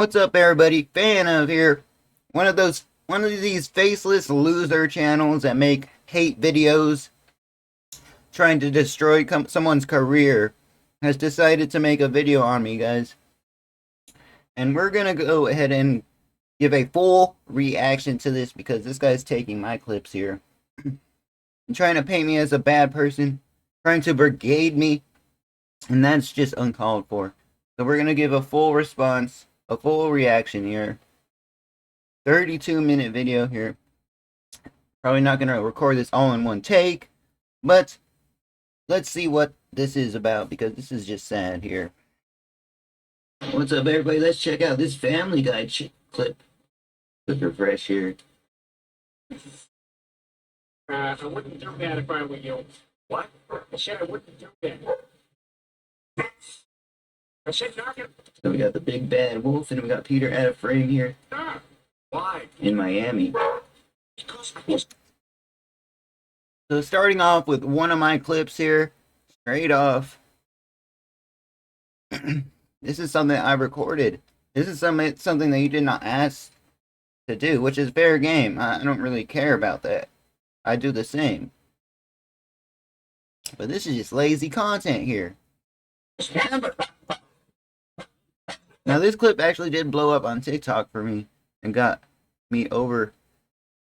What's up, everybody? Fanof here. One of these faceless loser channels that make hate videos trying to destroy someone's career has decided to make a video on me, guys. And we're gonna go ahead and give a full reaction to this because this guy's taking my clips here and trying to paint me as a bad person, trying to brigade me, and that's just uncalled for. So we're gonna give a full response, a full reaction here. 32-minute video here. Probably not gonna record this all in one take, but let's see what this is about because this is just sad here. What's up, everybody? Let's check out this Family Guy clip. Let's refresh here. I wouldn't do that if I were you. What? I said I wouldn't do that. I said not gonna. So we got the big bad wolf, and we got Peter out of frame here. Stop. Why? In Miami. Because I was. So starting off with one of my clips here, straight off. This is something I recorded. This is something that you did not ask to do, which is fair game. I don't really care about that. I do the same. But this is just lazy content here. Now this clip actually did blow up on TikTok for me and got me over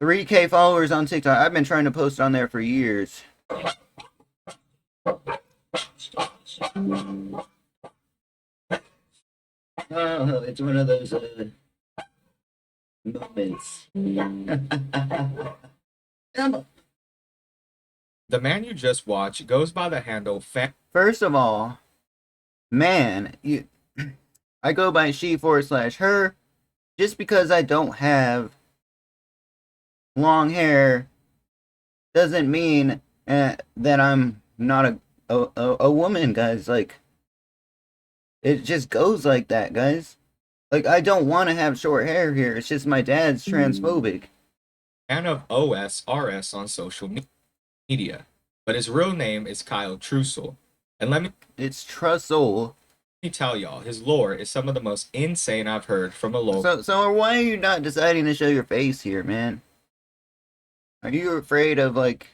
3K followers on TikTok. I've been trying to post on there for years. Oh, it's one of those moments. The man you just watched goes by the handle First of all, man, I go by she/her. Just because I don't have long hair doesn't mean that I'm not a woman, guys. Like, it just goes like that, guys. Like, I don't want to have short hair here. It's just my dad's transphobic. fan of OSRS on social media, but his real name is Kyle Trussell. And it's Trussell. let me tell y'all, his lore is some of the most insane I've heard from a local. So why are you not deciding to show your face here, man? Are you afraid of like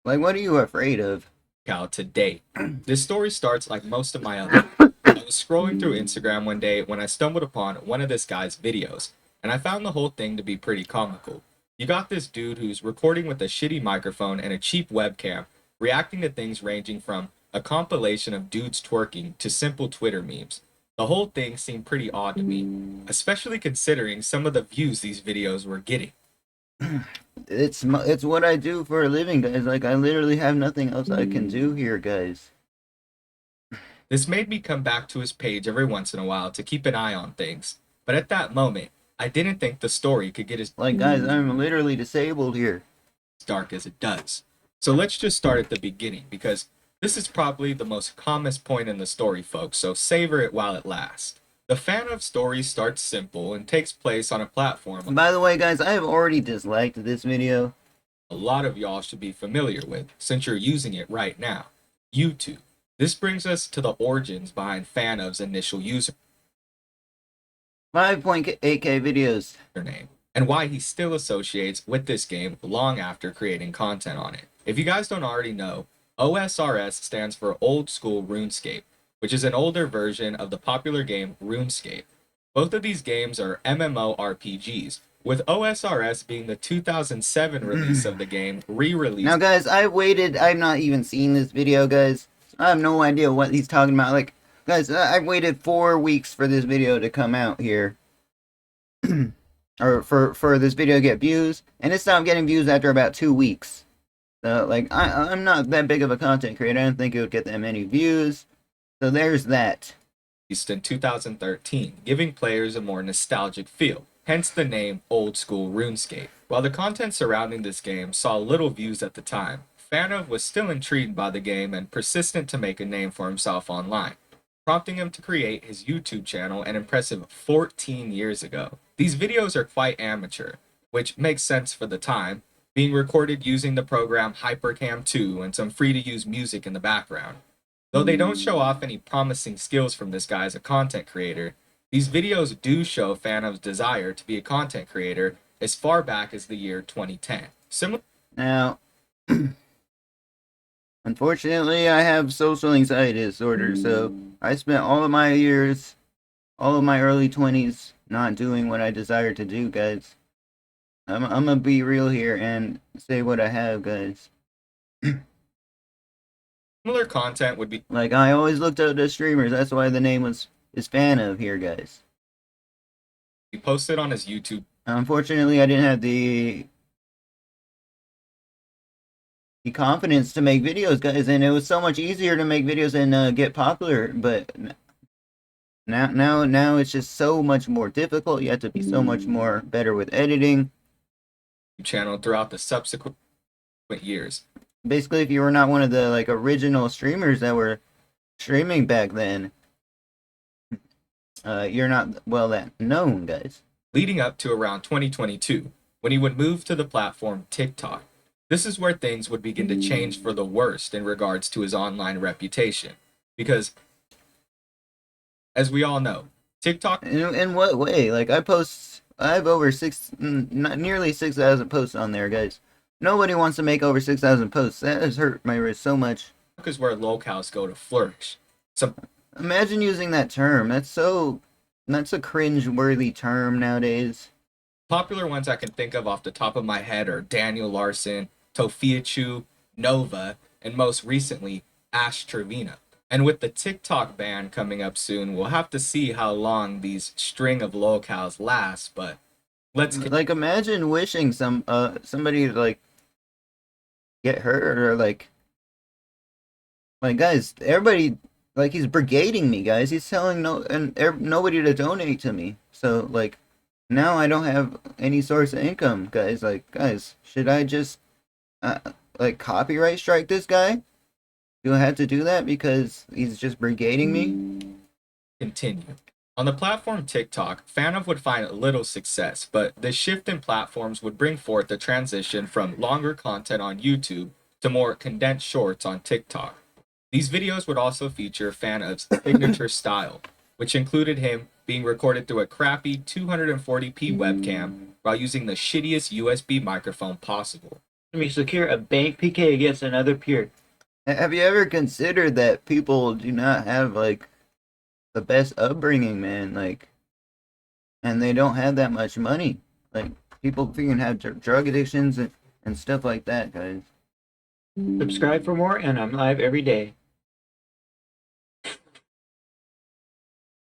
what are you afraid of? Cal to date. This story starts like most of my other. I was scrolling through Instagram one day when I stumbled upon one of this guy's videos, and I found the whole thing to be pretty comical. You got this dude who's recording with a shitty microphone and a cheap webcam, reacting to things ranging from a compilation of dudes twerking to simple Twitter memes. The whole thing seemed pretty odd to me, especially considering some of the views these videos were getting. It's what I do for a living, guys. Like, I literally have nothing else I can do here, guys. This made me come back to his page every once in a while to keep an eye on things, but at that moment, I didn't think the story could get as guys, I'm literally disabled here. dark as it does. So let's just start at the beginning, because this is probably the most calmest point in the story, folks, so savor it while it lasts. The Fanof story starts simple and takes place on a platform By the way, guys, I have already disliked this video. a lot of y'all should be familiar with, since you're using it right now, YouTube. This brings us to the origins behind Fanof's initial username, 5.8K videos. and why he still associates with this game long after creating content on it. If you guys don't already know, OSRS stands for Old School RuneScape, which is an older version of the popular game RuneScape. Both of these games are MMORPGs, with OSRS being the 2007 release of the game re-released. Now, guys, I've not even seen this video, guys. I have no idea what he's talking about. Like, guys, I've waited 4 weeks for this video to come out here. Or for this video to get views, and it stopped getting views after about 2 weeks. So, like, I'm not that big of a content creator. I don't think it would get that many views. So there's that. In 2013, giving players a more nostalgic feel, hence the name Old School RuneScape. While the content surrounding this game saw little views at the time, Fanof was still intrigued by the game and persistent to make a name for himself online, prompting him to create his YouTube channel an impressive 14 years ago. These videos are quite amateur, which makes sense for the time, being recorded using the program Hypercam 2 and some free-to-use music in the background. Though they don't show off any promising skills from this guy as a content creator, These videos do show fanof's desire to be a content creator as far back as the year 2010. Similar Now, unfortunately, I have social anxiety disorder, so I spent all of my years, all of my early 20s, not doing what I desired to do, guys. I'm gonna be real here and say what I have, guys. content would be Like, I always looked up to streamers, that's why the name is fan of here, guys. posted on his YouTube. Unfortunately, I didn't have the confidence to make videos, guys, and it was so much easier to make videos and get popular, but now it's just so much more difficult. You have to be so much more better with editing. Channel throughout the subsequent years. Basically, if you were not one of the like original streamers that were streaming back then, you're not well that known, guys. Leading up to around 2022, when he would move to the platform TikTok. This is where things would begin to change for the worst in regards to his online reputation. Because, as we all know, TikTok. In what way? Like, I have over nearly 6,000 posts on there, guys. Nobody wants to make over 6,000 posts. That has hurt my wrist so much. Is where locals go to flourish. Imagine using that term. That's a cringe-worthy term nowadays. Popular ones I can think of off the top of my head are Daniel Larson, Tofiachu, Nova, and most recently, Ash Trevina. And with the TikTok ban coming up soon, we'll have to see how long these string of locals last, but like, imagine wishing somebody to like get hurt or like guys, everybody, like, he's brigading me, guys. He's telling nobody to donate to me. So like, now I don't have any source of income, guys. Like, guys, should I just like copyright strike this guy? Do I have to do that because he's just brigading me? Continue. On the platform TikTok, fanof would find little success, but the shift in platforms would bring forth the transition from longer content on YouTube to more condensed shorts on TikTok. These videos would also feature fanof's signature style, which included him being recorded through a crappy 240p webcam while using the shittiest USB microphone possible. Let me secure a bank PK against another peer. Have you ever considered that people do not have like the best upbringing, man? Like, and they don't have that much money. Like, people freaking have drug addictions and stuff like that, guys. Subscribe for more, and I'm live every day.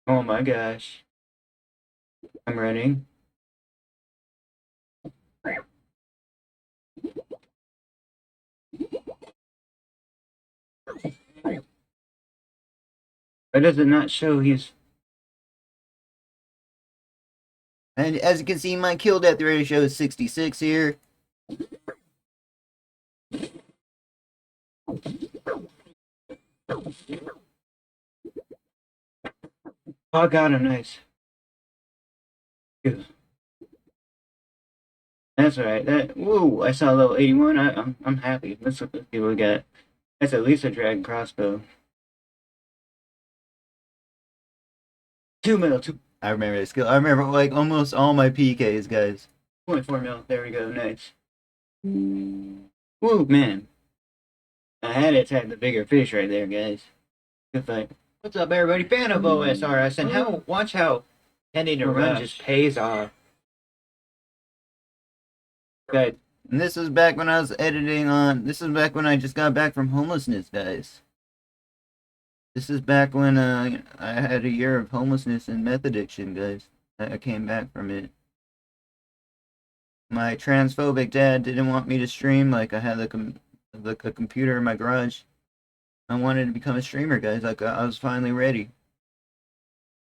Oh my gosh. I'm running. Why does it not show he's... And as you can see, my kill death ratio is 66 here. Oh god, I'm nice. Good. That's alright. Whoa, I saw level 81. I'm happy. Let's see what we got. That's at least a dragon crossbow. 2 mil. I remember that skill. I remember like almost all my PKs, guys. 0.4 mil. There we go. Nice. Woo, man. I had to attack the bigger fish right there, guys. Good fight. What's up, everybody? Fan of OSRS, and watch how tending to run just pays off. Good. And this is back when I was editing on. This is back when I just got back from homelessness, guys. This is back when I had a year of homelessness and meth addiction, guys. I came back from it. My transphobic dad didn't want me to stream. Like, I had the computer in my garage. I wanted to become a streamer, guys. Like, I was finally ready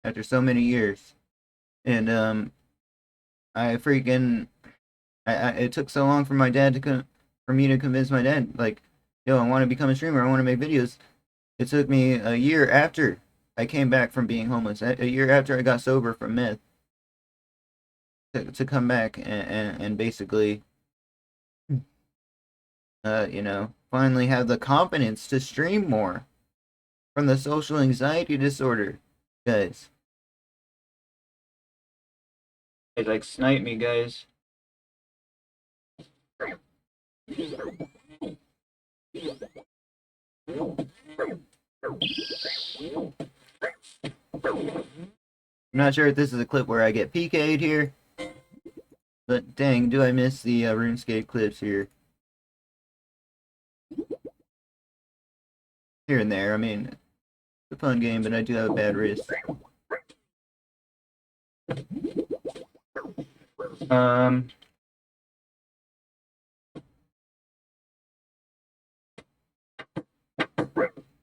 after so many years, and I freaking it took so long for my dad for me to convince my dad, like, yo, I want to become a streamer. I want to make videos. It took me a year after I came back from being homeless, a year after I got sober from meth, to come back and basically, you know, finally have the confidence to stream more from the social anxiety disorder, guys. They like snipe me, guys. I'm not sure if this is a clip where I get PK'd here, but dang, do I miss the RuneScape clips here. Here and there, I mean, it's a fun game, but I do have a bad wrist.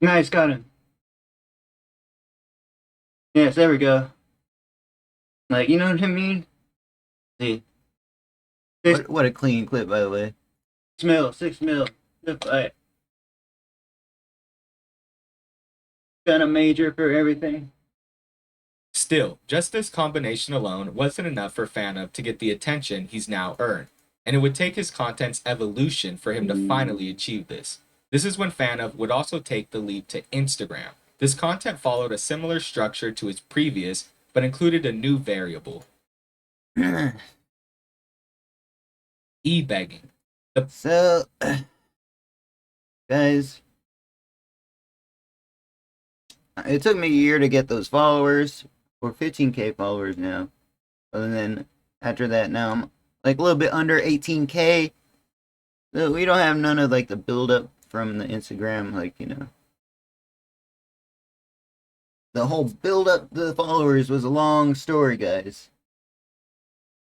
Nice, got him. Yes, there we go. Like, you know what I mean? See. What a clean clip, by the way. 6 mil. Good fight. Got a major for everything. Still, just this combination alone wasn't enough for fanof to get the attention he's now earned, and it would take his content's evolution for him to finally achieve this. This is when fanof would also take the leap to Instagram. This content followed a similar structure to its previous, but included a new variable, ebegging. So, guys, it took me a year to get those followers. We're 15K followers now. And then after that, now I'm like a little bit under 18K. So we don't have none of like the build up from the Instagram, like, you know. The whole build up to the followers was a long story, guys.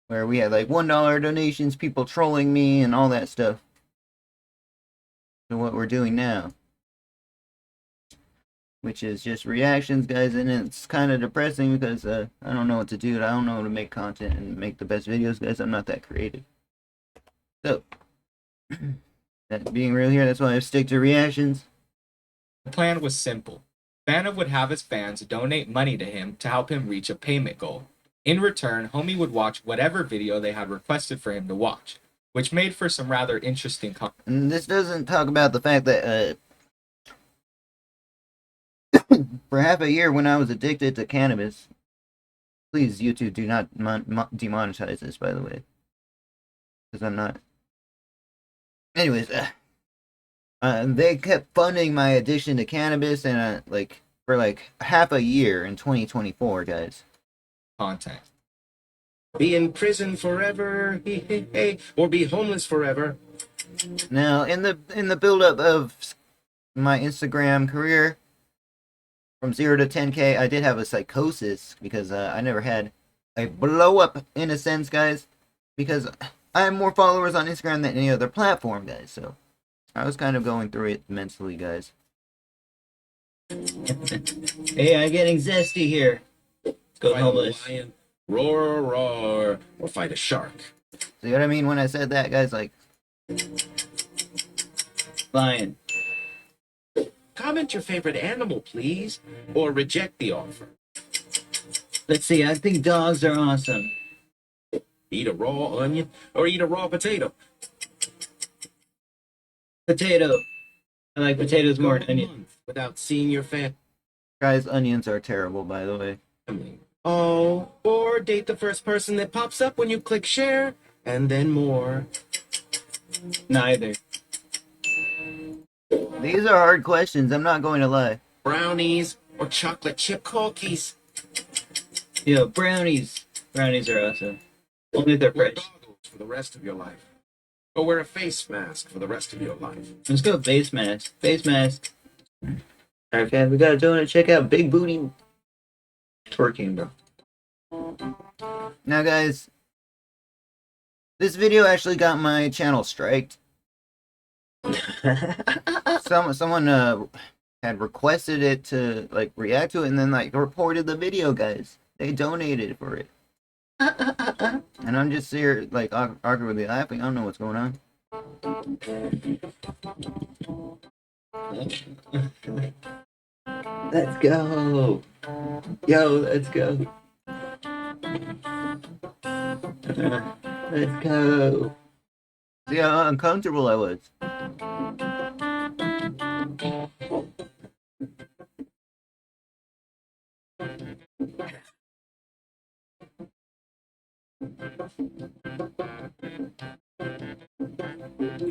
Where we had like $1 donations, people trolling me, and all that stuff. So what we're doing now, which is just reactions, guys, and it's kind of depressing because I don't know what to do. I don't know how to make content and make the best videos, guys. I'm not that creative. So, that being real here, that's why I stick to reactions. The plan was simple. fanof would have his fans donate money to him to help him reach a payment goal. In return, homie would watch whatever video they had requested for him to watch, which made for some rather interesting content. And this doesn't talk about the fact that for half a year when I was addicted to cannabis, please, YouTube, do not demonetize this, by the way, because I'm not. Anyways, they kept funding my addiction to cannabis, and like for like half a year in 2024, guys. Content. Be in prison forever, or be homeless forever. Now, in the build-up of my Instagram career, from 0 to 10K, I did have a psychosis because I never had a blow-up, in a sense, guys, because I have more followers on Instagram than any other platform, guys, so I was kind of going through it mentally, guys. Hey, I'm getting zesty here. Go Fight homeless. a lion, roar, roar, or fight a shark. See what I mean when I said that, guys? Like, lion. Comment your favorite animal, please, or reject the offer. Let's see, I think dogs are awesome. Eat a raw onion, or eat a raw potato. Potato. I like potatoes more than Go a onions. month without seeing your family. Guys, onions are terrible, by the way. Oh, or date the first person that pops up when you click share, and then more. Neither. These are hard questions, I'm not going to lie. Brownies or chocolate chip cookies. Yo, brownies. Brownies are awesome. Only if they're Wear fresh. goggles for the rest of your life. Or wear a face mask for the rest of your life. Let's go face mask. Face mask. Alright, fans, we gotta do it. Check out Big Booty twerking, bro. Now, guys, this video actually got my channel striked. Someone had requested it to like react to it, and then like reported the video, guys. They donated for it. And I'm just here like awkwardly laughing. I don't know what's going on. Let's go. Yo, let's go. Let's go. See how uncomfortable I was.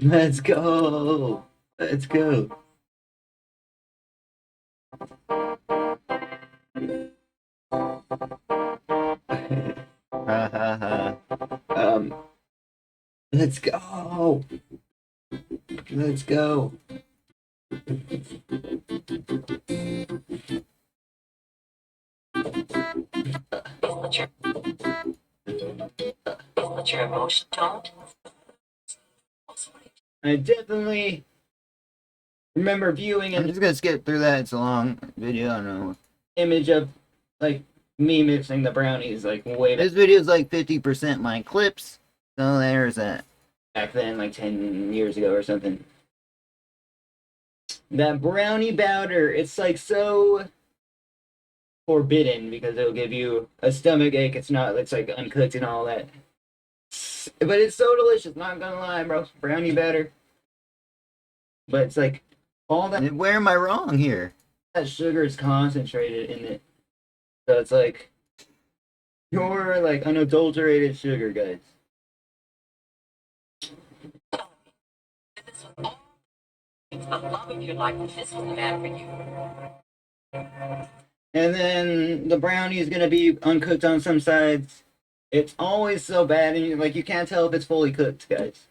Let's go. Let's go. Ha ha ha. Let's go. Let's go. But your emotions don't. I definitely remember viewing. I'm just gonna skip through that. It's a long video. I don't know. Image of like me mixing the brownies like way. This video is like 50% my clips. So there's that. Back then, like 10 years ago or something. That brownie batter, it's like so forbidden because it'll give you a stomach ache. It's like uncooked and all that. But it's so delicious, not gonna lie, bro. Brownie batter. But it's like all that. Where am I wrong here? That sugar is concentrated in it. So it's like pure, like unadulterated sugar, guys. The love of your life, this was the man for you. And then the brownie is gonna be uncooked on some sides. It's always so bad, and you can't tell if it's fully cooked, guys.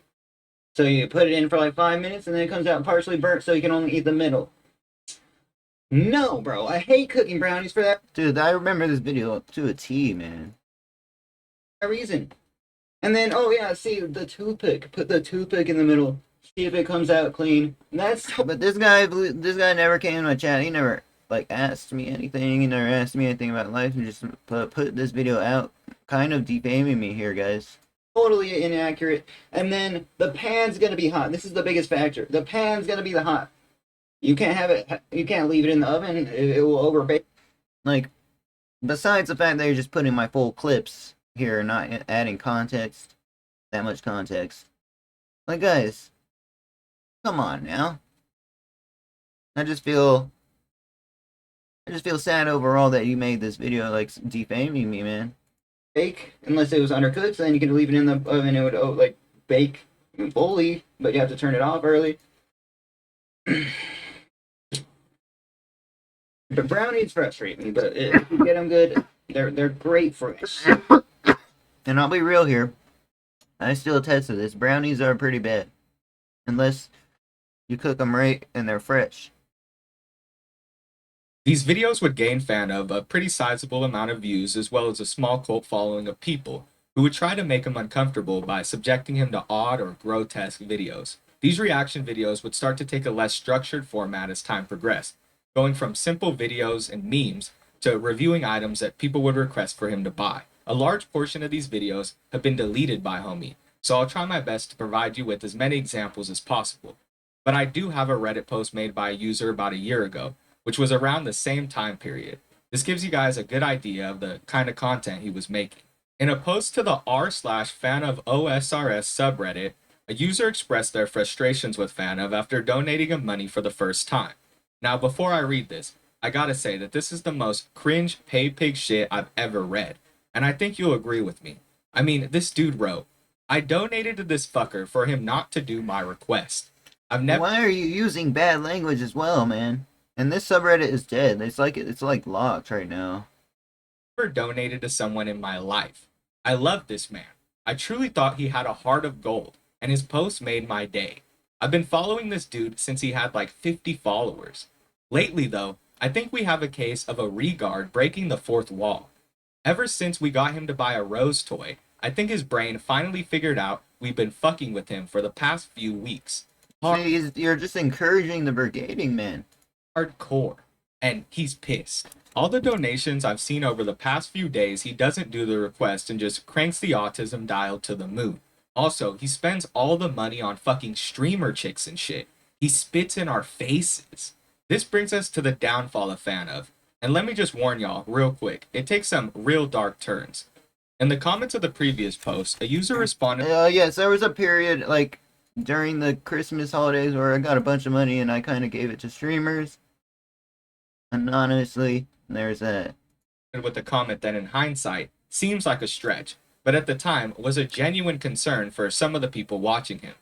So you put it in for like 5 minutes, and then it comes out partially burnt, so you can only eat the middle. No, bro, I hate cooking brownies for that. Dude, I remember this video to a T, man. A reason. And then, oh yeah, see the toothpick. Put the toothpick in the middle. See if it comes out clean. But this guy never came in my chat. He never like asked me anything. He never asked me anything about life. He just put this video out, kind of defaming me here, guys. Totally inaccurate. And then the pan's gonna be hot. This is the biggest factor. The pan's gonna be the hot. You can't have it. You can't leave it in the oven. It will overbake. Like, besides the fact that you're just putting my full clips here, not adding context, that much context. Like, guys, come on now. I just feel sad overall that you made this video like defaming me, man. Bake unless it was undercooked, so then you can leave it in the oven. It would like bake fully, but you have to turn it off early. But brownies frustrate me, but if you get them good, they're great for us. And I'll be real here. I still attest to this. Brownies are pretty bad. Unless you cook them right and they're fresh. These videos would gain fanof a pretty sizable amount of views as well as a small cult following of people who would try to make him uncomfortable by subjecting him to odd or grotesque videos. These reaction videos would start to take a less structured format as time progressed, going from simple videos and memes to reviewing items that people would request for him to buy. A large portion of these videos have been deleted by Homie, so I'll try my best to provide you with as many examples as possible. But I do have a Reddit post made by a user about a year ago, which was around the same time period. This gives you guys a good idea of the kind of content he was making. In a post to the r/fanof OSRS subreddit, a user expressed their frustrations with fanof after donating him money for the first time. Now, before I read this, I gotta say that this is the most cringe pay pig shit I've ever read, and I think you'll agree with me. I mean, this dude wrote, I donated to this fucker for him not to do my request. Why are you using bad language as well, man? And this subreddit is dead. It's like locked right now. Never donated to someone in my life. I love this man. I truly thought he had a heart of gold, and his posts made my day. I've been following this dude since he had like 50 followers. Lately, though, I think we have a case of a regard breaking the fourth wall. Ever since we got him to buy a Rose toy, I think his brain finally figured out we've been fucking with him for the past few weeks. See, you're just encouraging the brigading, man. Hardcore. And he's pissed. All the donations I've seen over the past few days, he doesn't do the request and just cranks the autism dial to the moon. Also, he spends all the money on fucking streamer chicks and shit. He spits in our faces. This brings us to the downfall of fanof. And let me just warn y'all real quick, it takes some real dark turns. In the comments of the previous post, a user responded... Yes, there was a period, like, during the Christmas holidays where I got a bunch of money and I kind of gave it to streamers. Anonymously, there's that. With a comment that in hindsight seems like a stretch, but at the time was a genuine concern for some of the people watching him.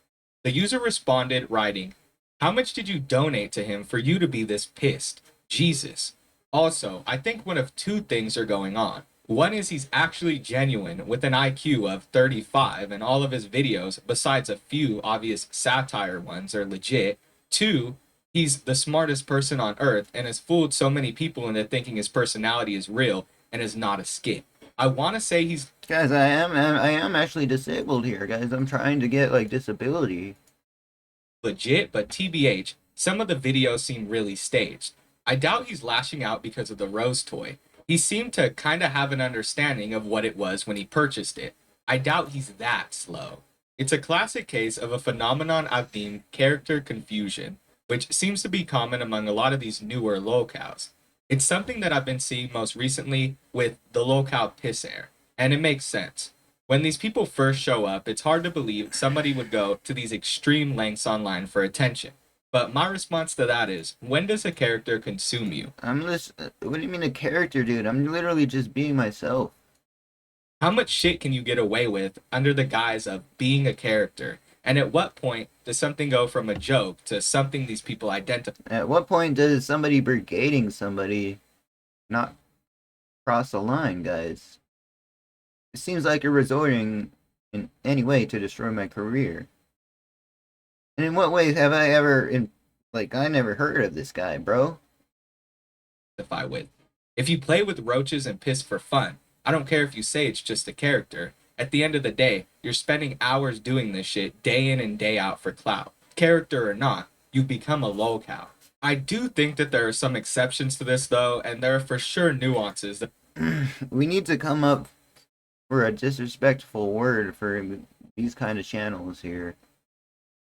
The user responded writing, "How much did you donate to him for you to be this pissed? Jesus." Also, I think one of two things are going on. One is he's actually genuine with an IQ of 35 and all of his videos, besides a few obvious satire ones, are legit. Two, he's the smartest person on earth and has fooled so many people into thinking his personality is real and is not a skit. I want to say he's Guys, I am actually disabled here, guys. I'm trying to get like disability. legit, but TBH, some of the videos seem really staged. I doubt he's lashing out because of the Rose toy. He seemed to kind of have an understanding of what it was when he purchased it. I doubt he's that slow. It's a classic case of a phenomenon I've deemed character confusion, which seems to be common among a lot of these newer locals. It's something that I've been seeing most recently with the locale piss air, and it makes sense. When these people first show up, it's hard to believe somebody would go to these extreme lengths online for attention. But my response to that is, when does a character consume you? I'm just. What do you mean a character, dude? I'm literally just being myself. How much shit can you get away with under the guise of being a character? And at what point does something go from a joke to something these people identify? At what point does somebody brigading somebody not cross the line, guys? It seems like you're resorting in any way to destroy my career. And in what ways have I ever, I never heard of this guy, bro? With. If you play with roaches and piss for fun, I don't care if you say it's just a character. At the end of the day, you're spending hours doing this shit day in and day out for clout. Character or not, you become a lolcow. I do think that there are some exceptions to this though, and there are for sure nuances that We need to come up for a disrespectful word for these kind of channels here.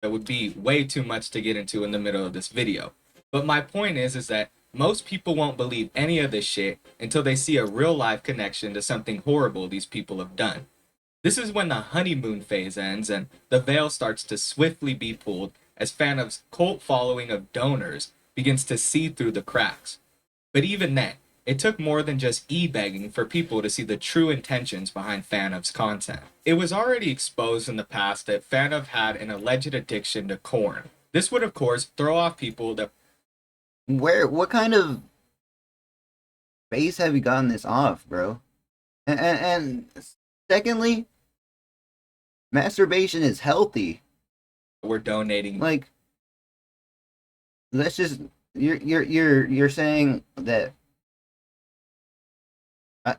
would be way too much to get into in the middle of this video. But my point is that most people won't believe any of this shit until they see a real life connection to something horrible these people have done. This is when the honeymoon phase ends and the veil starts to swiftly be pulled as Fanof's cult following of donors begins to see through the cracks. But even then, it took more than just ebegging for people to see the true intentions behind Fanof's content. It was already exposed in the past that Fanof had an alleged addiction to corn. This would of course throw off people that What kind of base have you gotten this off, bro? And secondly, masturbation is healthy. were donating. Like, let's just you're saying that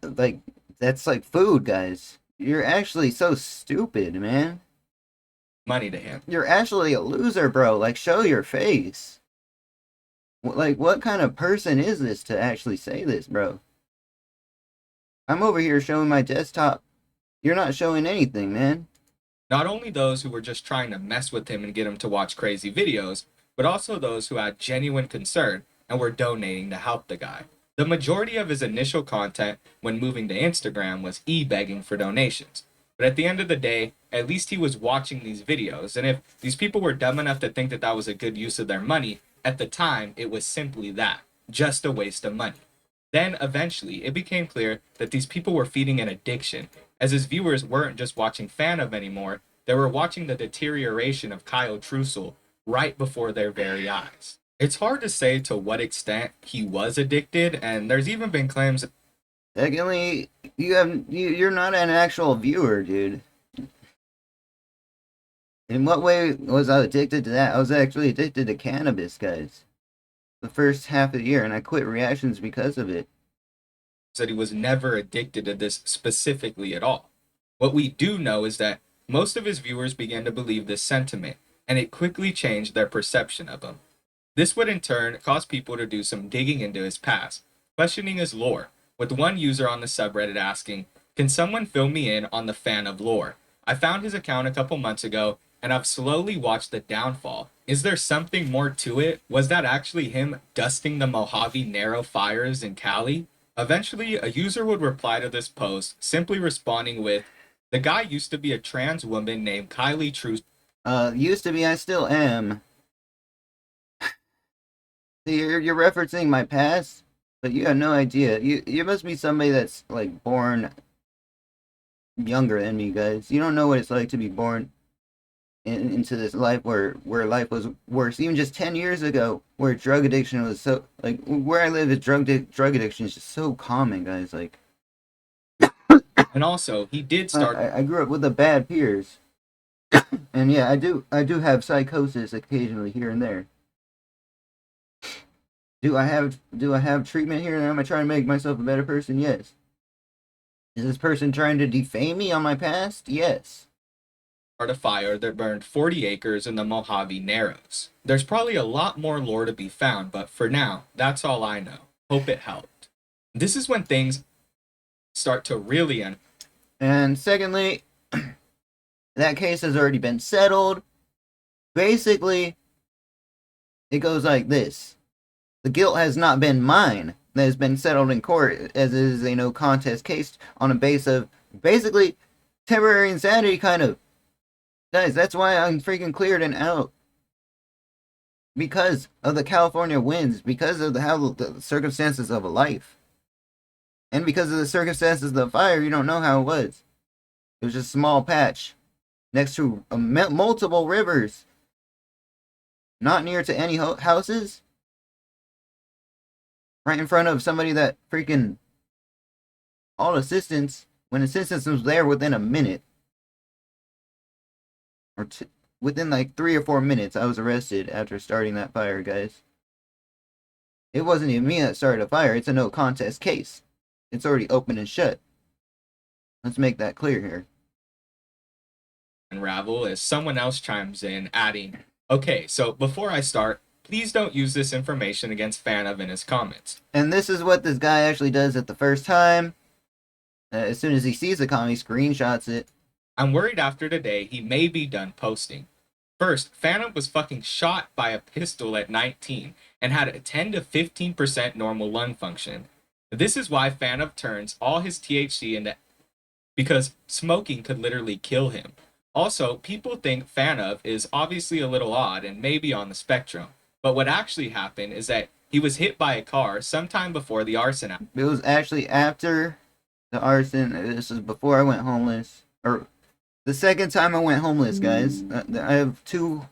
like that's like food, guys. You're actually so stupid, man. Money to him. You're actually a loser, bro. Like, show your face. Like, what kind of person is this to actually say this, bro? I'm over here showing my desktop. You're not showing anything, man. Not only those who were just trying to mess with him and get him to watch crazy videos, but also those who had genuine concern and were donating to help the guy. The majority of his initial content when moving to Instagram was e-begging for donations. But at the end of the day, at least he was watching these videos, and if these people were dumb enough to think that that was a good use of their money, at the time it was simply that, just a waste of money. Then eventually it became clear that these people were feeding an addiction, as his viewers weren't just watching Fanof anymore, they were watching the deterioration of Kyle Trussell right before their very eyes. It's hard to say to what extent he was addicted, and there's even been claims. Secondly, you're not an actual viewer, dude. In what way was I addicted to that? I was actually addicted to cannabis, guys. The first half of the year, and I quit reactions because of it. That he was never addicted to this specifically at all. What we do know is that most of his viewers began to believe this sentiment, and it quickly changed their perception of him. This would in turn cause people to do some digging into his past, questioning his lore, with one user on the subreddit asking, "Can someone fill me in on the Fanof lore? I found his account a couple months ago, and I've slowly watched the downfall. Is there something more to it? Was that actually him dusting the Mojave Narrow fires in Cali?" Eventually, a user would reply to this post, simply responding with, "The guy used to be a trans woman named Kylie Truss." Used to be, I still am. See, you're referencing my past, but you have no idea. You must be somebody that's like born younger than me, guys. You don't know what it's like to be born into this life where life was worse. Even just 10 years ago, where drug addiction was so like where I live, drug addiction is just so common, guys. Like, And also, he did start. I grew up with the bad peers, and yeah, I do have psychosis occasionally here and there. Do I have treatment here? Am I trying to make myself a better person? Yes. Is this person trying to defame me on my past? Yes. A fire that burned 40 acres in the Mojave Narrows. There's probably a lot more lore to be found, but for now, that's all I know. Hope it helped. This is when things start to really end. And secondly, that case has already been settled. Basically, it goes like this. The guilt has not been mine. That has been settled in court, as it is a no contest case on a base of basically temporary insanity, kind of. Guys, that's why I'm freaking cleared and out. Because of the California winds, because of the circumstances of a life. And because of the circumstances of the fire, you don't know how it was. It was just a small patch next to multiple rivers. Not near to any houses. Right in front of somebody that freaking called assistance when assistance was there within a minute. Or within like 3 or 4 minutes, I was arrested after starting that fire, guys. It wasn't even me that started a fire. It's a no contest case. It's already open and shut. Let's make that clear here. Unravel as someone else chimes in, adding, "Okay, so before I start, please don't use this information against fanof in his comments." And this is what this guy actually does at the first time. As soon as he sees the comment, he screenshots it. I'm worried after today he may be done posting. First, fanof was fucking shot by a pistol at 19 and had a 10 to 15% normal lung function. This is why fanof turns all his THC into, because smoking could literally kill him. Also, people think fanof is obviously a little odd and maybe on the spectrum, but what actually happened is that he was hit by a car sometime before the arson. It was actually after the arson. This is before I went homeless, or the second time I went homeless, guys. I have two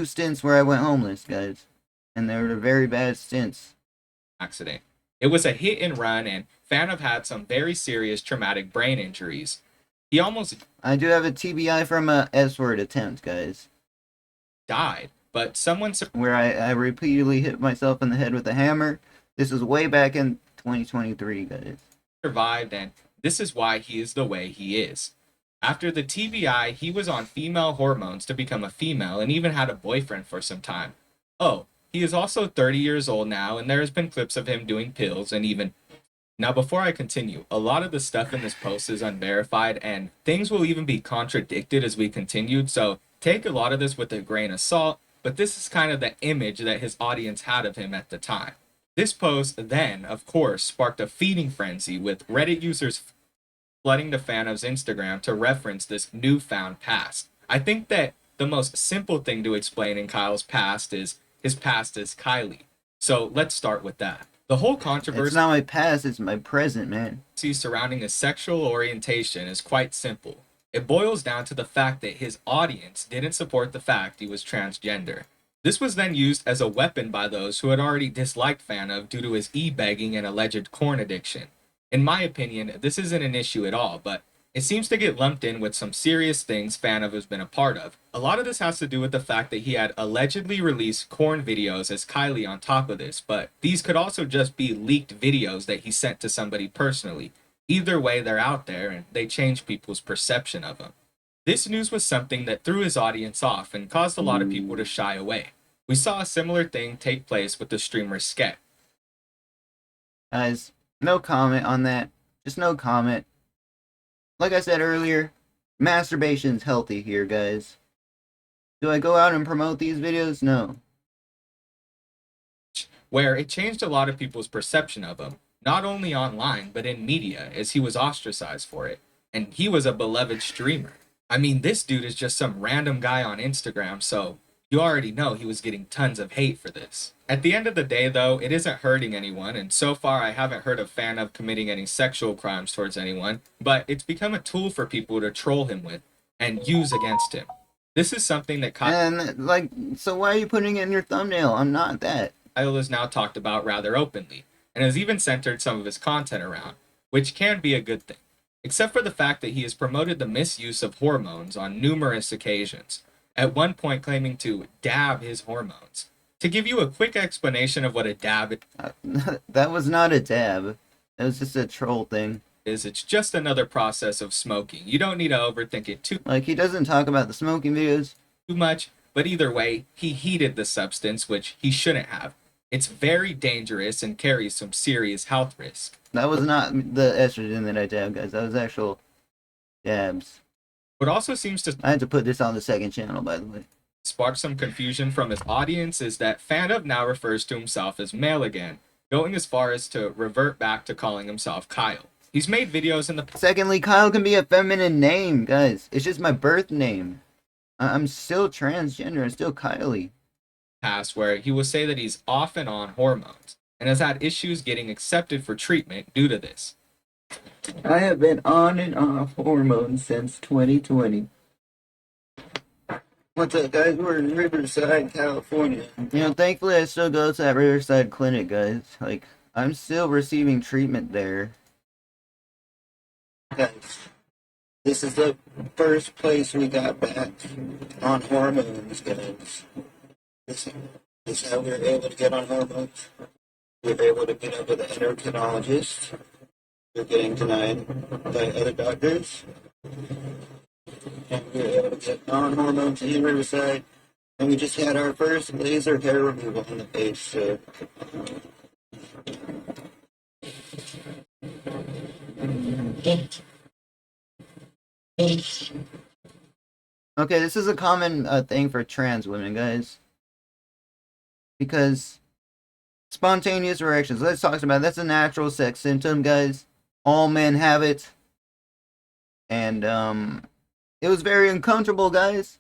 stints where I went homeless, guys, and they were very bad stints. Accident. It was a hit and run, and fanof had some very serious traumatic brain injuries. He almost I do have a TBI from a S-word attempt, guys, died, but someone where I repeatedly hit myself in the head with a hammer. This was way back in 2023, guys. survived, and this is why he is the way he is. After the TBI, he was on female hormones to become a female and even had a boyfriend for some time. Oh, he is also 30 years old now, and there has been clips of him doing pills and even... Now, before I continue, a lot of the stuff in this post is unverified, and things will even be contradicted as we continued, so take a lot of this with a grain of salt, but this is kind of the image that his audience had of him at the time. This post then, of course, sparked a feeding frenzy, with Reddit users flooding to fanof's Instagram to reference this newfound past. I think that the most simple thing to explain in Kyle's past is his past is Kylie. So let's start with that. The whole controversy It's not my past, it's my present, man. surrounding his sexual orientation is quite simple. It boils down to the fact that his audience didn't support the fact he was transgender. This was then used as a weapon by those who had already disliked fanof due to his ebegging and alleged corn addiction. In my opinion, this isn't an issue at all, but it seems to get lumped in with some serious things fanof has been a part of. A lot of this has to do with the fact that he had allegedly released corn videos as Kylie on top of this, but these could also just be leaked videos that he sent to somebody personally. Either way, they're out there and they change people's perception of him. This news was something that threw his audience off and caused a lot of people to shy away. We saw a similar thing take place with the streamer Sket. Guys, no comment on that. Just no comment. Like I said earlier, masturbation's healthy here, guys. Do I go out and promote these videos? No. Where it changed a lot of people's perception of him, not only online, but in media, as he was ostracized for it. And he was a beloved streamer. I mean, this dude is just some random guy on Instagram, so You already know he was getting tons of hate for this. At the end of the day, though, it isn't hurting anyone, and so far I haven't heard of fanof committing any sexual crimes towards anyone, but it's become a tool for people to troll him with and use against him. This is something that And like, so why are you putting it in your thumbnail? I'm not that. Kyle has now talked about rather openly, and has even centered some of his content around, which can be a good thing, except for the fact that he has promoted the misuse of hormones on numerous occasions, at one point claiming to dab his hormones. To give you a quick explanation of what a dab That was not a dab. It was just a troll thing. is, it's just another process of smoking. You don't need to overthink it too Like, he doesn't talk about the smoking videos. much, but either way, he heated the substance, which he shouldn't have. It's very dangerous and carries some serious health risk. That was not the estrogen that I dabbed, guys. That was actual dabs. What also seems to I had to put this on the second channel, by the way. spark some confusion from his audience is that fanof now refers to himself as male again, going as far as to revert back to calling himself Kyle. He's made videos in the Secondly, Kyle can be a feminine name, guys. It's just my birth name. I'm still transgender. I'm still Kylie. past where he will say that he's off and on hormones and has had issues getting accepted for treatment due to this. I have been on and off hormones since 2020. What's up, guys? We're in Riverside, California. You know, thankfully I still go to that Riverside clinic, guys. Like, I'm still receiving treatment there. Guys, this is the first place we got back on hormones, guys. This is how we were able to get on hormones. We were able to get up with an endocrinologist. We're getting denied by other doctors. And we were able to get on hormones in Riverside. And we just had our first laser hair removal on the face, so. Okay, this is a common thing for trans women, guys. Because spontaneous erections, let's talk about it. That's a natural sex symptom, guys. All men have it. And it was very uncomfortable, guys.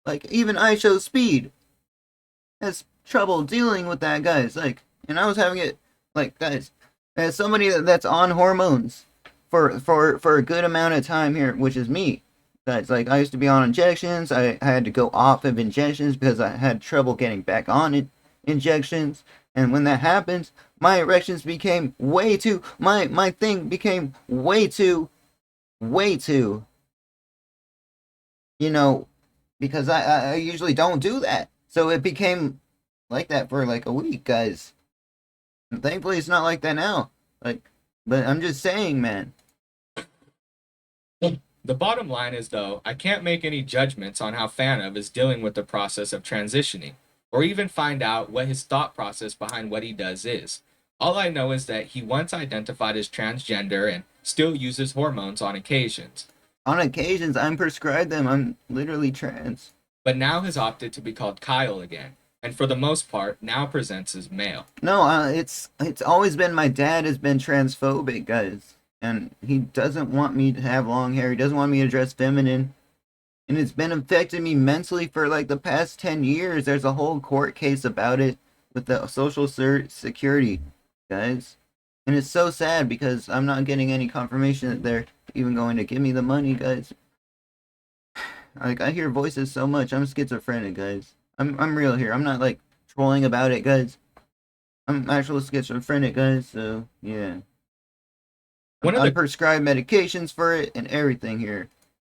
Like, even I Show Speed has trouble dealing with that, guys. Like, and I was having it, like, guys, as somebody that's on hormones for a good amount of time here, which is me. Guys, like, I used to be on injections. I had to go off of injections because I had trouble getting back on it. Injections, and when that happens, my erections became way too, my thing became way too, you know, because I usually don't do that, so it became like that for like a week, guys, and thankfully it's not like that now, like, but I'm just saying, man. The bottom line is, though, I can't make any judgments on how fanof is dealing with the process of transitioning, or even find out what his thought process behind what he does is. All I know is that he once identified as transgender and still uses hormones on occasions. On occasions, I'm prescribed them. I'm literally trans. But now has opted to be called Kyle again, and for the most part, now presents as male. No, it's always been, my dad has been transphobic, guys. And he doesn't want me to have long hair. He doesn't want me to dress feminine. And it's been affecting me mentally for like the past 10 years. There's a whole court case about it with the Social Security, guys. And it's so sad because I'm not getting any confirmation that they're even going to give me the money, guys. Like, I hear voices so much. I'm schizophrenic, guys. I'm real here. I'm not like trolling about it, guys. I'm actual schizophrenic, guys. So yeah. I'm prescribed medications for it and everything here.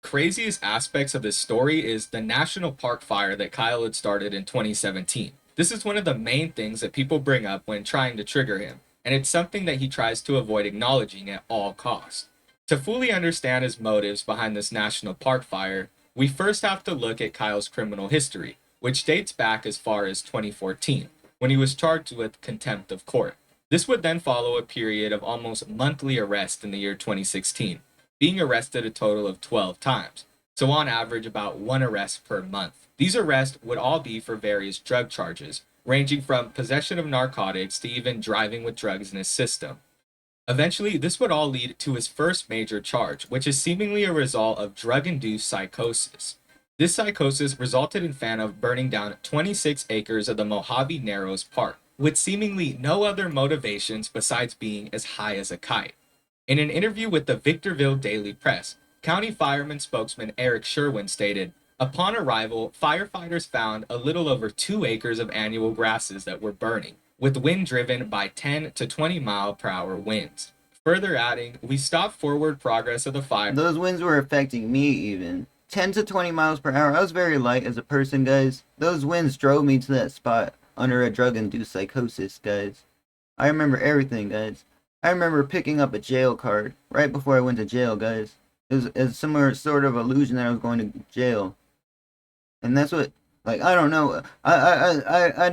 Craziest aspects of this story is the national park fire that Kyle had started in 2017. This is one of the main things that people bring up when trying to trigger him, and it's something that he tries to avoid acknowledging at all costs. To fully understand his motives behind this national park fire, we first have to look at Kyle's criminal history, which dates back as far as 2014, when he was charged with contempt of court. This would then follow a period of almost monthly arrest in the year 2016, being arrested a total of 12 times, so on average about one arrest per month. These arrests would all be for various drug charges, ranging from possession of narcotics to even driving with drugs in his system. Eventually, this would all lead to his first major charge, which is seemingly a result of drug-induced psychosis. This psychosis resulted in fanof burning down 26 acres of the Mojave Narrows Park, with seemingly no other motivations besides being as high as a kite. In an interview with the Victorville Daily Press, County Fireman spokesman Eric Sherwin stated, "Upon arrival, firefighters found a little over 2 acres of annual grasses that were burning, with wind driven by 10 to 20 mile per hour winds." Further adding, "We stopped forward progress of the fire." Those winds were affecting me even. 10 to 20 miles per hour. I was very light as a person, guys. Those winds drove me to that spot under a drug-induced psychosis, guys. I remember everything, guys. I remember picking up a jail card right before I went to jail, guys. It was a similar sort of illusion that I was going to jail. And that's what, like, I don't know. I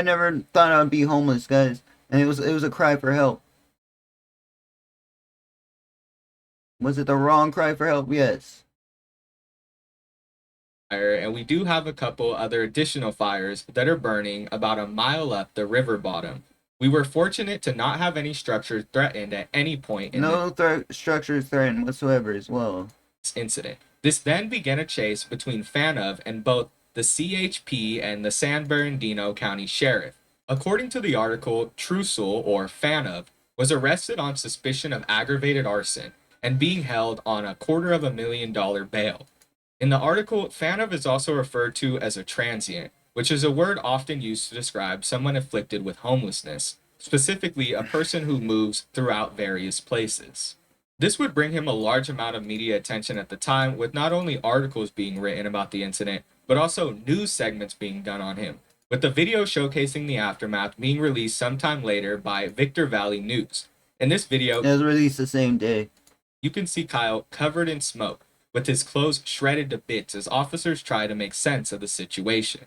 never thought I'd be homeless, guys. And it was a cry for help. Was it the wrong cry for help? Yes. And we do have a couple other additional fires that are burning about a mile up the river bottom. We were fortunate to not have any structures threatened at any point in No structures threatened whatsoever as well. this incident. This then began a chase between fanof and both the CHP and the San Bernardino County Sheriff. According to the article, Trussell, or fanof, was arrested on suspicion of aggravated arson and being held on a $250,000 bail. In the article, fanof is also referred to as a transient, which is a word often used to describe someone afflicted with homelessness, specifically a person who moves throughout various places. This would bring him a large amount of media attention at the time, with not only articles being written about the incident, but also news segments being done on him, with the video showcasing the aftermath being released sometime later by Victor Valley News. In this video, It was released the same day. you can see Kyle covered in smoke, with his clothes shredded to bits as officers try to make sense of the situation.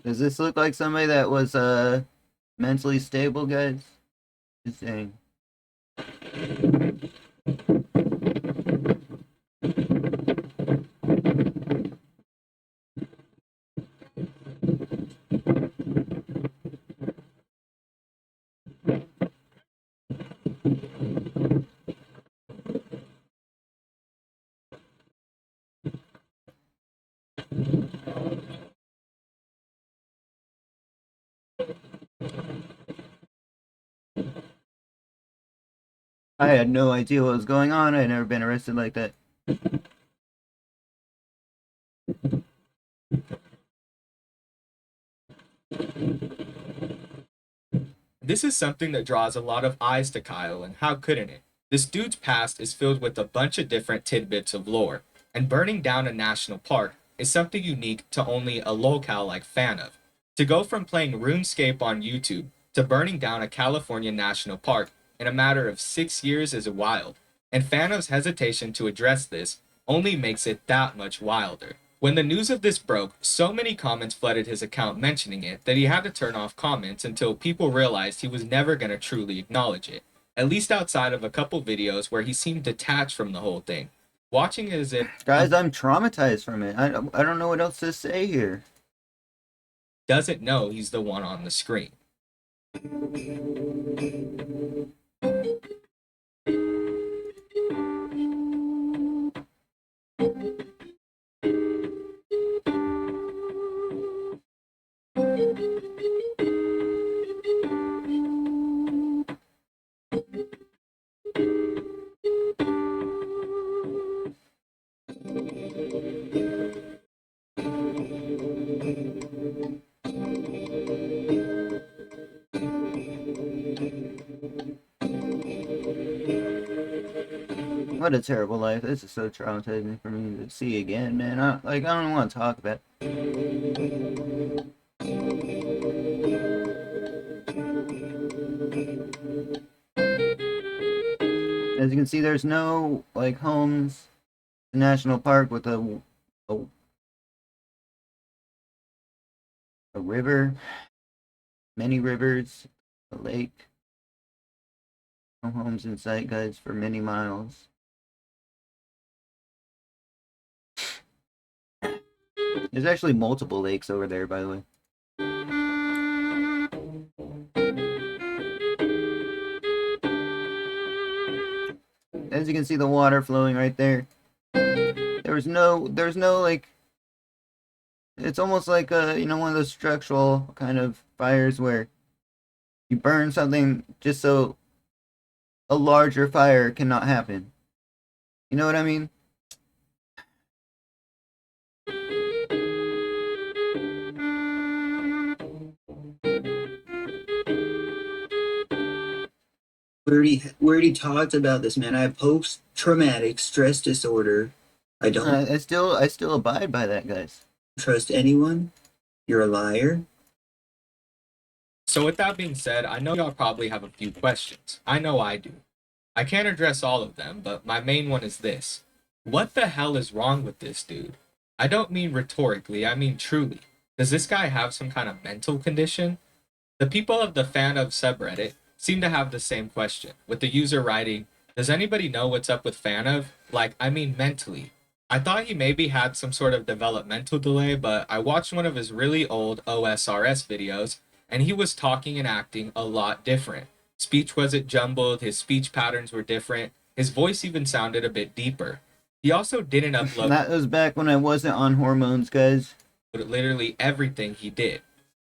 Does this look like somebody that was mentally stable, guys? Just saying. I had no idea what was going on. I had never been arrested like that. This is something that draws a lot of eyes to Kyle, and how couldn't it? This dude's past is filled with a bunch of different tidbits of lore, and burning down a national park is something unique to only a locale like fanof. To go from playing RuneScape on YouTube to burning down a California national park in a matter of 6 years is wild, and fanof's hesitation to address this only makes it that much wilder. When the news of this broke, so many comments flooded his account mentioning it that he had to turn off comments until people realized he was never going to truly acknowledge it, at least outside of a couple videos where he seemed detached from the whole thing, watching it as if Guys, I'm traumatized from it. I don't know what else to say here. he doesn't know he's the one on the screen. What a terrible life. This is so traumatizing for me to see again, man. I don't want to talk about it. As you can see, there's no, like, homes, national park with a river, many rivers, a lake. No homes in sight, guys, for many miles. There's actually multiple lakes over there, by the way. As you can see, the water flowing right there. There's no like, it's almost like one of those structural kind of fires where you burn something just so a larger fire cannot happen. You know what I mean? We already talked about this, man. I have post-traumatic stress disorder. I don't Uh, I still abide by that, guys. trust anyone. You're a liar. So with that being said, I know y'all probably have a few questions. I know I do. I can't address all of them, but my main one is this. What the hell is wrong with this dude? I don't mean rhetorically, I mean truly. Does this guy have some kind of mental condition? The people of the fanof subreddit seem to have the same question, with the user writing, does anybody know what's up with fanof? Like, I mean mentally. I thought he maybe had some sort of developmental delay, but I watched one of his really old OSRS videos, and he was talking and acting a lot different. Speech wasn't jumbled, his speech patterns were different, his voice even sounded a bit deeper. He also didn't upload That was back when I wasn't on hormones, guys. literally everything he did.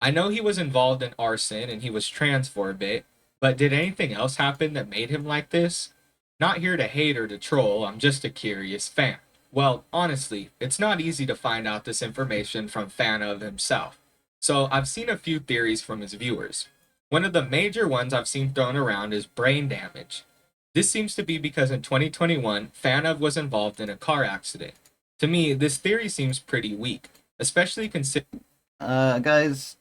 I know he was involved in arson and he was trans for a bit, but did anything else happen that made him like this? Not here to hate or to troll, I'm just a curious fan. Well, honestly, it's not easy to find out this information from fanof himself. So I've seen a few theories from his viewers. One of the major ones I've seen thrown around is brain damage. This seems to be because in 2021, fanof was involved in a car accident. To me, this theory seems pretty weak, especially considering Guys,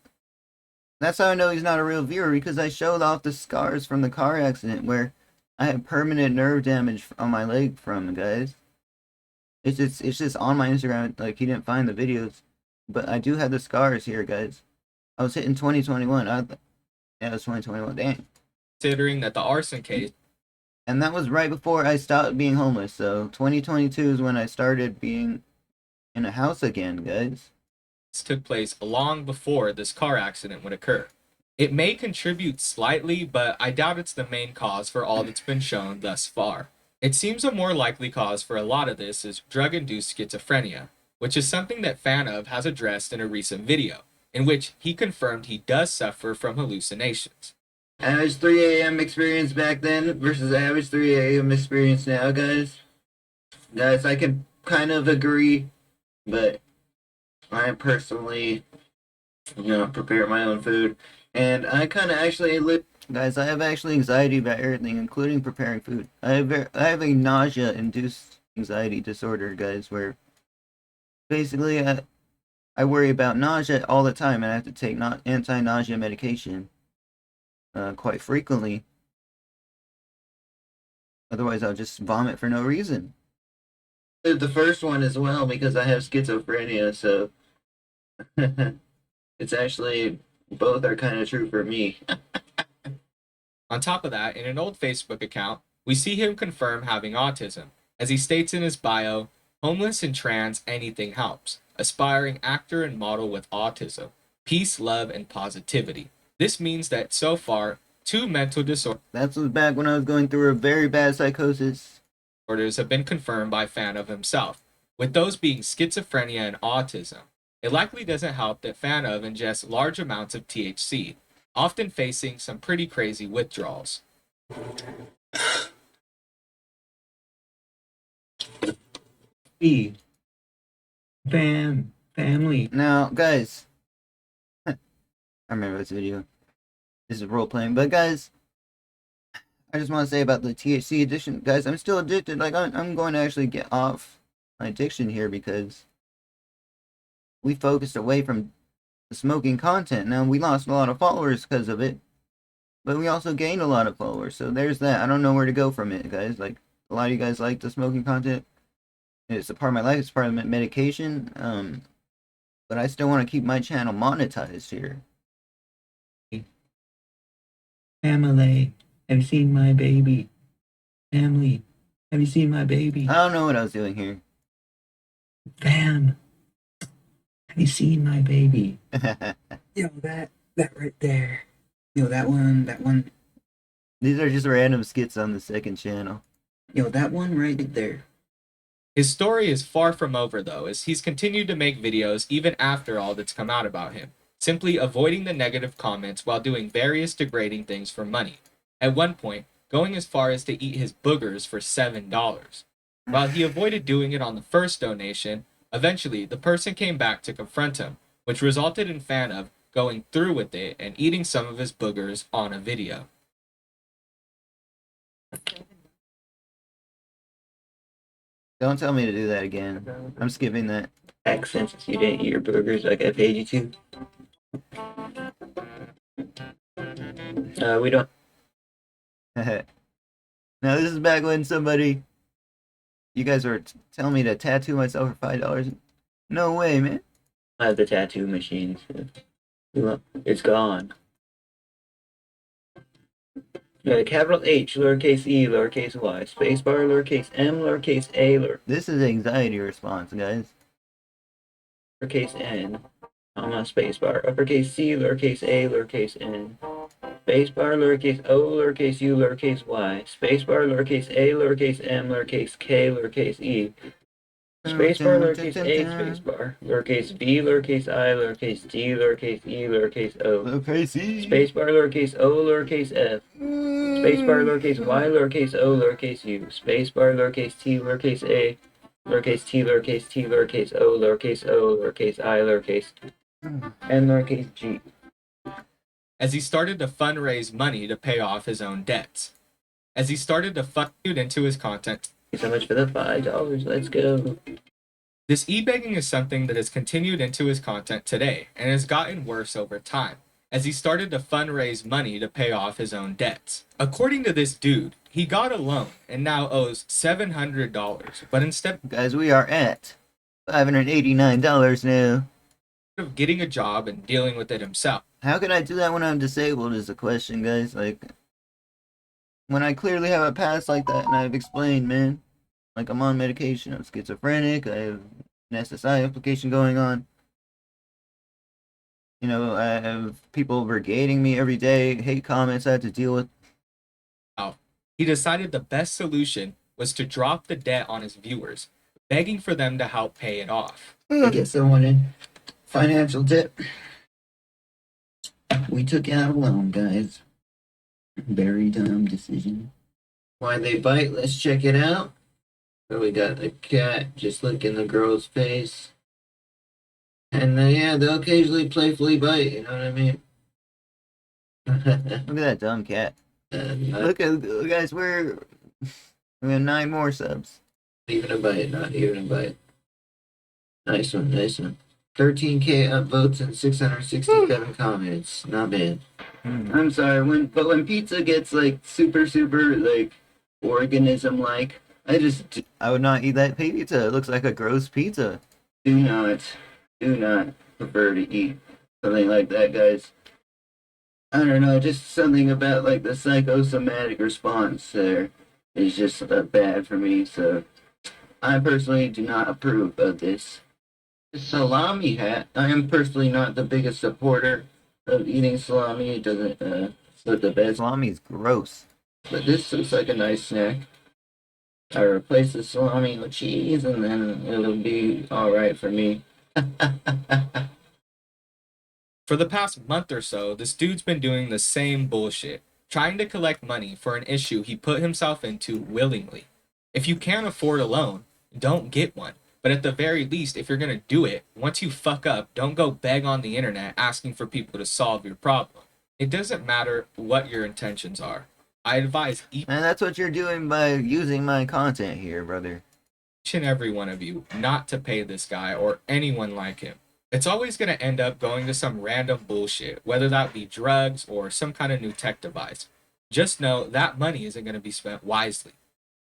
that's how I know he's not a real viewer, because I showed off the scars from the car accident where I had permanent nerve damage on my leg from, guys. It's just on my Instagram, like, he didn't find the videos. But I do have the scars here, guys. I was hit in 2021. Yeah, it was 2021, dang. that the arson case And that was right before I stopped being homeless, so 2022 is when I started being in a house again, guys. took place long before this car accident would occur. It may contribute slightly, but I doubt it's the main cause for all that's been shown thus far. It seems a more likely cause for a lot of this is drug-induced schizophrenia, which is something that fanof has addressed in a recent video, in which he confirmed he does suffer from hallucinations. Average 3 a.m. experience back then versus average 3 a.m. experience now, guys. Guys, I can kind of agree, but I personally, prepare my own food. And I kind of actually live. Guys, I have actually anxiety about everything, including preparing food. I have a nausea-induced anxiety disorder, guys, where basically I worry about nausea all the time, and I have to take anti-nausea medication quite frequently. Otherwise, I'll just vomit for no reason. The first one as well, because I have schizophrenia, so it's actually, both are kind of true for me. On top of that, in an old Facebook account, we see him confirm having autism. As he states in his bio, homeless and trans, anything helps. Aspiring actor and model with autism. Peace, love, and positivity. This means that so far, 2 mental disorders. That was back when I was going through a very bad psychosis. Have been confirmed by fanof himself, with those being schizophrenia and autism. It likely doesn't help that fanof ingests large amounts of THC, often facing some pretty crazy withdrawals. Family. Now, guys, I remember this video. This is role playing, but guys, I just want to say about the THC addiction, guys. I'm still addicted. Like, I'm going to actually get off my addiction here because we focused away from the smoking content. Now, we lost a lot of followers because of it, but we also gained a lot of followers. So there's that. I don't know where to go from it, guys. Like, a lot of you guys like the smoking content. It's a part of my life. It's part of my medication. But I still want to keep my channel monetized here. Family, have you seen my baby? Family, have you seen my baby? I don't know what I was doing here. Fam. You seen my baby? Yo, that right there. Yo, that one. These are just random skits on the second channel. Yo, that one right there. His story is far from over, though, as he's continued to make videos even after all that's come out about him, simply avoiding the negative comments while doing various degrading things for money. At one point, going as far as to eat his boogers for $7. While he avoided doing it on the first donation, eventually the person came back to confront him, which resulted in fanof going through with it and eating some of his boogers on a video. Don't tell me to do that again. I'm skipping that. Accent since you didn't eat your burgers like I paid you to. We don't. Now this is back when somebody, you guys were telling me to tattoo myself for $5. No way, man. I have the tattoo machine. So it's gone. Capital H, lowercase e, lowercase y, spacebar, lowercase m, lowercase a, This is anxiety response, guys. Lowercase n, comma, spacebar, uppercase c, lowercase a, lowercase n, spacebar, lowercase o, lowercase u, lowercase y, spacebar, lowercase a, lowercase m, lowercase k, lowercase e, spacebar, lowercase a, spacebar, lowercase b, lowercase I, lowercase d, lowercase e, lowercase o, lowercase e, spacebar, lowercase o, lowercase f, spacebar, lowercase y, lowercase o, lowercase u, spacebar, lowercase t, lowercase a, lowercase t, lowercase t, lowercase o, lowercase I, lowercase n, lowercase g. As he started to fundraise money to pay off his own debts. As he started to fund into his content. Thanks so much for the $5. Let's go. This ebegging is something that has continued into his content today and has gotten worse over time, as he started to fundraise money to pay off his own debts. According to this dude, he got a loan and now owes $700, but instead guys, we are at $589 now. of getting a job and dealing with it himself. How can I do that when I'm disabled is the question, guys. Like, when I clearly have a past like that and I've explained, man. Like, I'm on medication, I'm schizophrenic, I have an SSI application going on. You know, I have people brigading me every day, hate comments I have to deal with. He decided the best solution was to drop the debt on his viewers, begging for them to help pay it off. I get someone in financial debt. We took out a loan, guys. Very dumb decision. Why they bite? Let's check it out. So we got the cat just licking the girl's face. And yeah, they'll occasionally playfully bite, you know what I mean? Look at that dumb cat. Look at, guys, we have 9 more subs. Not even a bite, not even a bite. Nice one, nice one. 13K upvotes and 667 comments. Not bad. I'm sorry, but when pizza gets like super like organism like, I would not eat that pizza. It looks like a gross pizza. Do not prefer to eat something like that, guys. I don't know, just something about like the psychosomatic response there is just bad for me, so I personally do not approve of this. Salami hat. I am personally not the biggest supporter of eating salami. It doesn't look the best. Salami's gross. But this looks like a nice snack. I replace the salami with cheese and then it'll be alright for me. For the past month or so, this dude's been doing the same bullshit, trying to collect money for an issue he put himself into willingly. If you can't afford a loan, don't get one. But at the very least, if you're going to do it, once you fuck up, don't go beg on the internet asking for people to solve your problem. It doesn't matter what your intentions are. I advise each and that's what you're doing by using my content here, brother. Each and every one of you not to pay this guy or anyone like him. It's always going to end up going to some random bullshit, whether that be drugs or some kind of new tech device. Just know that money isn't going to be spent wisely.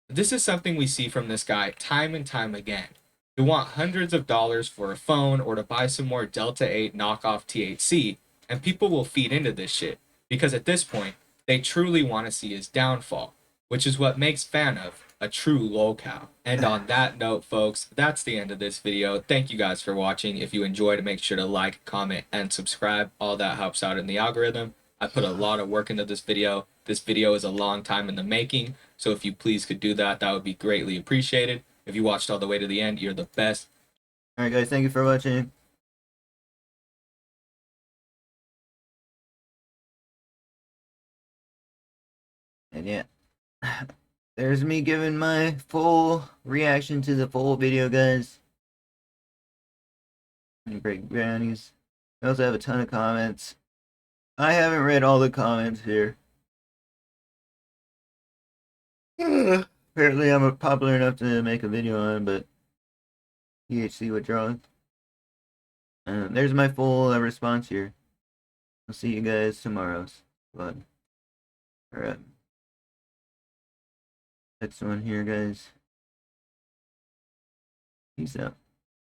This is something we see from this guy time and time again. You want hundreds of dollars for a phone or to buy some more Delta 8 knockoff THC, and people will feed into this shit, because at this point, they truly want to see his downfall, which is what makes fanof a true lolcow. And on that note, folks, that's the end of this video. Thank you guys for watching. If you enjoyed, make sure to like, comment, and subscribe. All that helps out in the algorithm. I put a lot of work into this video. This video is a long time in the making, so if you please could do that, that would be greatly appreciated. If you watched all the way to the end, you're the best. Alright guys, thank you for watching. And yeah, there's me giving my full reaction to the full video, guys. And great brownies. I also have a ton of comments. I haven't read all the comments here. Apparently I'm popular enough to make a video on, but THC withdrawal. There's my full response here. I'll see you guys tomorrow. But, alright. Next one here, guys. Peace out.